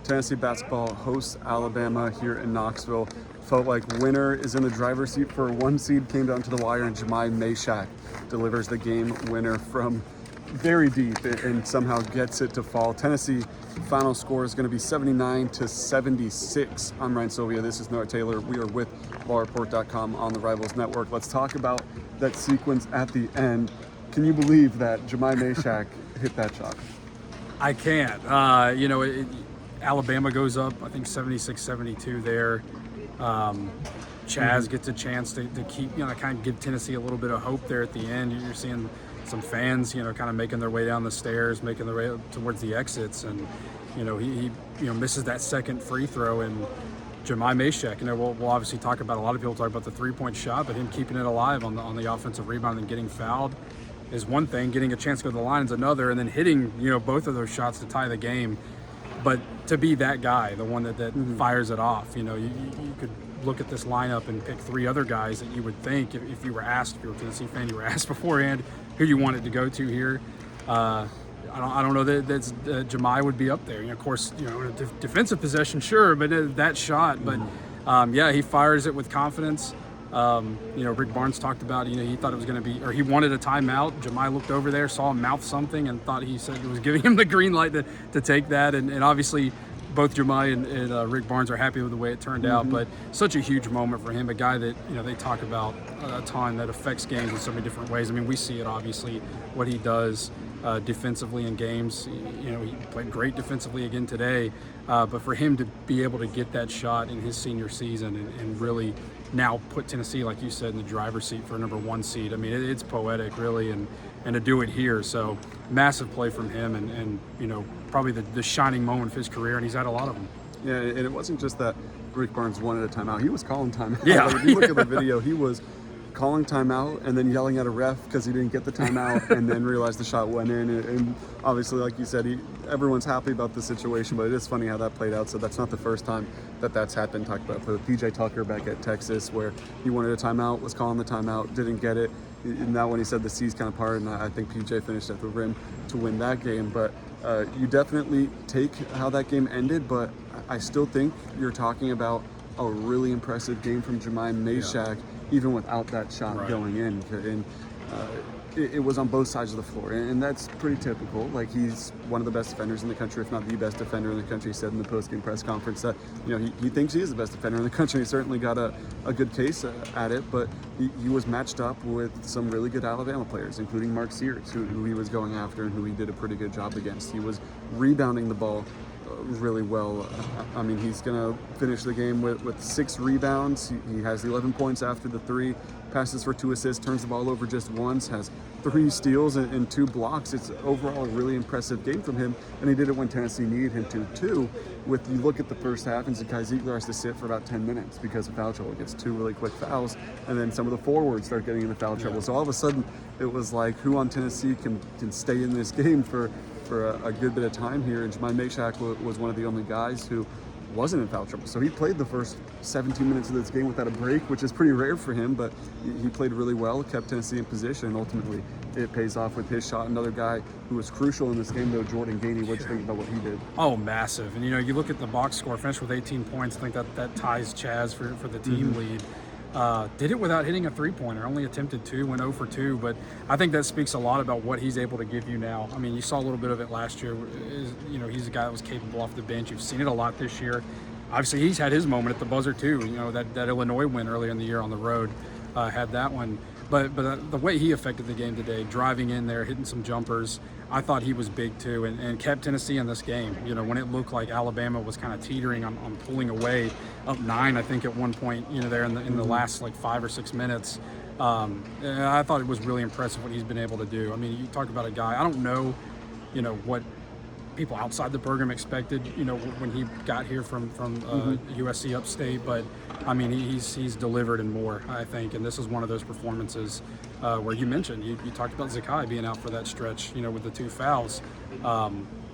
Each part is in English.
Tennessee basketball hosts Alabama here in Knoxville. Felt like winner is in the driver's seat for 1 seed, came down to the wire, and Mashack delivers the game winner from very deep and somehow gets it to fall. Tennessee final score is going to be 79-76. I'm Ryan Sylvia. This is Noah Taylor. We are with VolReport.com on the Rivals Network. Let's talk about that sequence at the end. Can you believe that Mashack hit that shot? I can't. Alabama goes up, I think 76-72 there. Chaz gets a chance to keep, kind of give Tennessee a little bit of hope there at the end. You're seeing some fans, kind of making their way down the stairs, making their way towards the exits, and he misses that second free throw, and Mashack, we'll obviously talk about, a lot of people talk about the three-point shot, but him keeping it alive on the offensive rebound and getting fouled is one thing. Getting a chance to go to the line is another, and then hitting both of those shots to tie the game. But to be that guy, the one that fires it off, you could look at this lineup and pick three other guys that you would think, if you were asked, if you were a Tennessee fan, you were asked beforehand who you wanted to go to here. I don't know that Jemai would be up there. Of course, in a defensive possession, sure, but that shot. But he fires it with confidence. Rick Barnes talked about, he thought it was going to be, or he wanted a timeout. Jemai looked over there, saw him mouth something, and thought he said it was giving him the green light to take that. And obviously, both Jemai and Rick Barnes are happy with the way it turned out. But such a huge moment for him, a guy that they talk about a ton, that affects games in so many different ways. I mean, we see it obviously what he does defensively in games. He played great defensively again today. But for him to be able to get that shot in his senior season and really now put Tennessee, like you said, in the driver's seat for a number 1 seed. I mean, it's poetic, really, and to do it here. So massive play from him, and probably the shining moment of his career, and he's had a lot of them. Yeah, and it wasn't just that Rick Barnes wanted a timeout. He was calling timeout. Yeah. Like, if you look at the video, he was calling timeout and then yelling at a ref because he didn't get the timeout and then realized the shot went in. And obviously, like you said, everyone's happy about the situation, but it is funny how that played out. So that's not the first time that's happened. Talked about with PJ Tucker back at Texas, where he wanted a timeout, was calling the timeout, didn't get it. And now when he said the seas kind of parted, and I think PJ finished at the rim to win that game. But you definitely take how that game ended, but I still think you're talking about a really impressive game from Mashack, even without that shot going in. And it was on both sides of the floor, and that's pretty typical. Like, he's one of the best defenders in the country, if not the best defender in the country. He said in the post-game press conference that he thinks he is the best defender in the country. He certainly got a good case at it, but he was matched up with some really good Alabama players, including Mark Sears, who he was going after and who he did a pretty good job against. He was rebounding the ball really well. I mean, he's going to finish the game with 6 rebounds. He has 11 points after the 3, passes for 2 assists, turns the ball over just once, has 3 steals and 2 blocks. It's overall a really impressive game from him, and he did it when Tennessee needed him to, too. You look at the first half, and Zakai Ziegler has to sit for about 10 minutes because of foul trouble. He gets 2 really quick fouls, and then some of the forwards start getting into foul trouble. So all of a sudden, it was like, who on Tennessee can stay in this game for a good bit of time here, and Mashack was one of the only guys who wasn't in foul trouble. So he played the first 17 minutes of this game without a break, which is pretty rare for him, but he played really well, kept Tennessee in position, and ultimately it pays off with his shot. Another guy who was crucial in this game, though, Jordan Gainey. What do you think about what he did? Oh, massive. And, you look at the box score, finished with 18 points. I think that ties Chaz for the team lead. Did it without hitting a three-pointer. Only attempted 2, went 0 for 2. But I think that speaks a lot about what he's able to give you now. I mean, you saw a little bit of it last year. He's a guy that was capable off the bench. You've seen it a lot this year. Obviously, he's had his moment at the buzzer, too. That Illinois win earlier in the year on the road, had that one. But the way he affected the game today, driving in there, hitting some jumpers, I thought he was big too, and kept Tennessee in this game. When it looked like Alabama was kind of teetering on pulling away, up 9, I think at one point, there in the last like 5 or 6 minutes. I thought it was really impressive what he's been able to do. I mean, you talk about a guy, I don't know, what people outside the program expected, when he got here from USC upstate, but I mean, he's delivered and more, I think, and this is one of those performances where you mentioned, you talked about Zakai being out for that stretch, with the 2 fouls.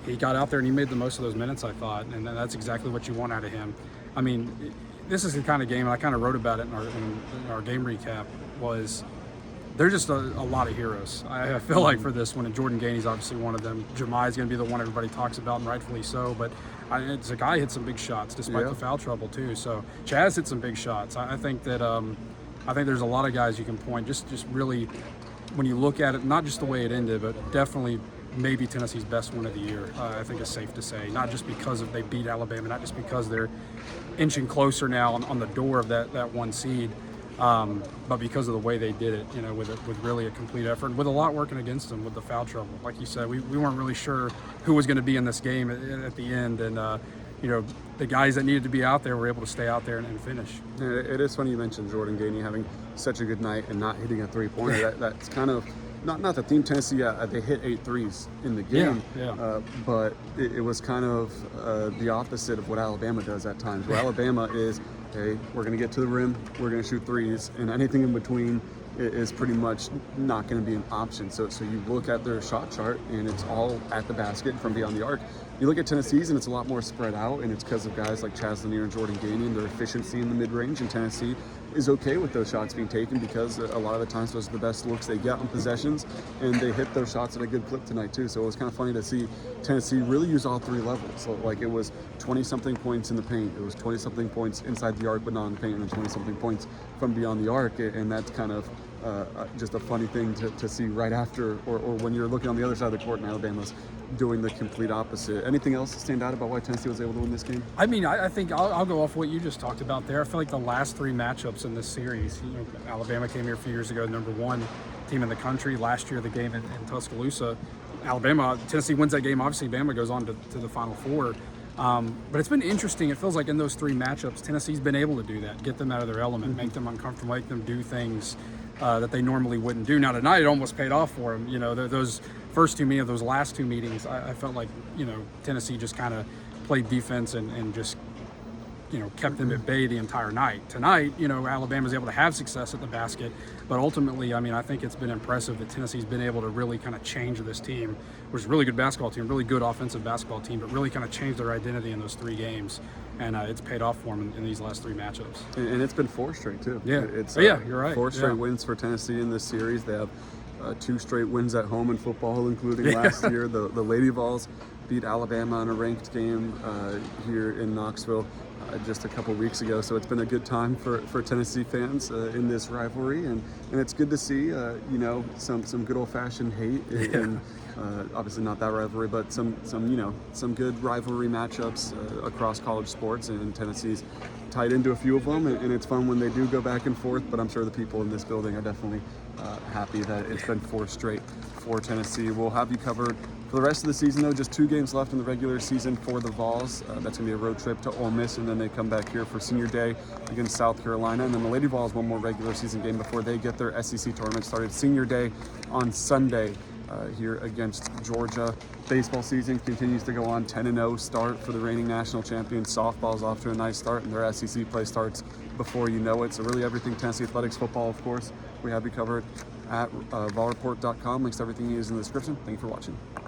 He got out there and he made the most of those minutes, I thought, and that's exactly what you want out of him. I mean, this is the kind of game, and I kind of wrote about it in our game recap, was There's just a lot of heroes. I feel like for this one, and Jordan Gainey's obviously one of them. Jemiah's going to be the one everybody talks about, and rightfully so. But Zakai hit some big shots despite the foul trouble too. So Chaz hit some big shots. I think that I think there's a lot of guys you can point. Just really, when you look at it, not just the way it ended, but definitely maybe Tennessee's best win of the year. I think it's safe to say, not just because they beat Alabama, not just because they're inching closer now on the door of that 1 seed, but because of the way they did it, with really a complete effort, with a lot working against them with the foul trouble. Like you said, we weren't really sure who was going to be in this game at the end, and the guys that needed to be out there were able to stay out there and finish. It is funny you mentioned Jordan Gainey having such a good night and not hitting a three-pointer. That's kind of not the theme. Tennessee, they hit 8 threes in the game, but it was kind of the opposite of what Alabama does at times. Where Alabama is, hey, we're going to get to the rim, we're going to shoot threes, and anything in between is pretty much not going to be an option. So you look at their shot chart, and it's all at the basket from beyond the arc. You look at Tennessee's, and it's a lot more spread out, and it's because of guys like Chaz Lanier and Jordan Gainey and their efficiency in the mid-range. And Tennessee is okay with those shots being taken because a lot of the times those are the best looks they get on possessions, and they hit those shots at a good clip tonight too. So it was kind of funny to see Tennessee really use all 3 levels. So like it was 20-something points in the paint, it was 20-something points inside the arc but not in the paint, and then 20-something points from beyond the arc, and that's kind of just a funny thing to see right after, or when you're looking on the other side of the court and Alabama's doing the complete opposite. Anything else stand out about why Tennessee was able to win this game? I mean, I think I'll go off what you just talked about there. I feel like the last 3 matchups in this series, Alabama came here a few years ago, #1 team in the country. Last year, the game in Tuscaloosa, Tennessee wins that game. Obviously, Bama goes on to the Final Four. But it's been interesting. It feels like in those 3 matchups, Tennessee's been able to do that, get them out of their element, make them uncomfortable, make them do things that they normally wouldn't do. Now tonight, it almost paid off for them. Those first 2 meetings, those last 2 meetings, I felt like Tennessee just kind of played defense and just kept them at bay the entire night. Tonight, Alabama's able to have success at the basket, but ultimately, I think it's been impressive that Tennessee's been able to really kind of change this team, which is a really good basketball team, really good offensive basketball team, but really kind of change their identity in those 3 games, and it's paid off for them in these last 3 matchups. And it's been 4 straight too. You're right. 4 straight wins for Tennessee in this series. They have 2 straight wins at home in football, including last year. The Lady Vols beat Alabama in a ranked game here in Knoxville just a couple weeks ago. So it's been a good time for Tennessee fans in this rivalry, and it's good to see some good old-fashioned hate and obviously not that rivalry, but some good rivalry matchups across college sports, and Tennessee's tied into a few of them, and it's fun when they do go back and forth. But I'm sure the people in this building are definitely happy that it's been 4 straight for Tennessee. We'll have you covered for the rest of the season, though. Just 2 games left in the regular season for the Vols. That's going to be a road trip to Ole Miss, and then they come back here for Senior Day against South Carolina. And then the Lady Vols, 1 more regular season game before they get their SEC tournament started. Senior Day on Sunday here against Georgia. Baseball season continues to go on. 10-0 start for the reigning national champions. Softball's off to a nice start, and their SEC play starts before you know it. So really everything Tennessee Athletics football, of course, we have you covered at VolReport.com. Links to everything is in the description. Thank you for watching.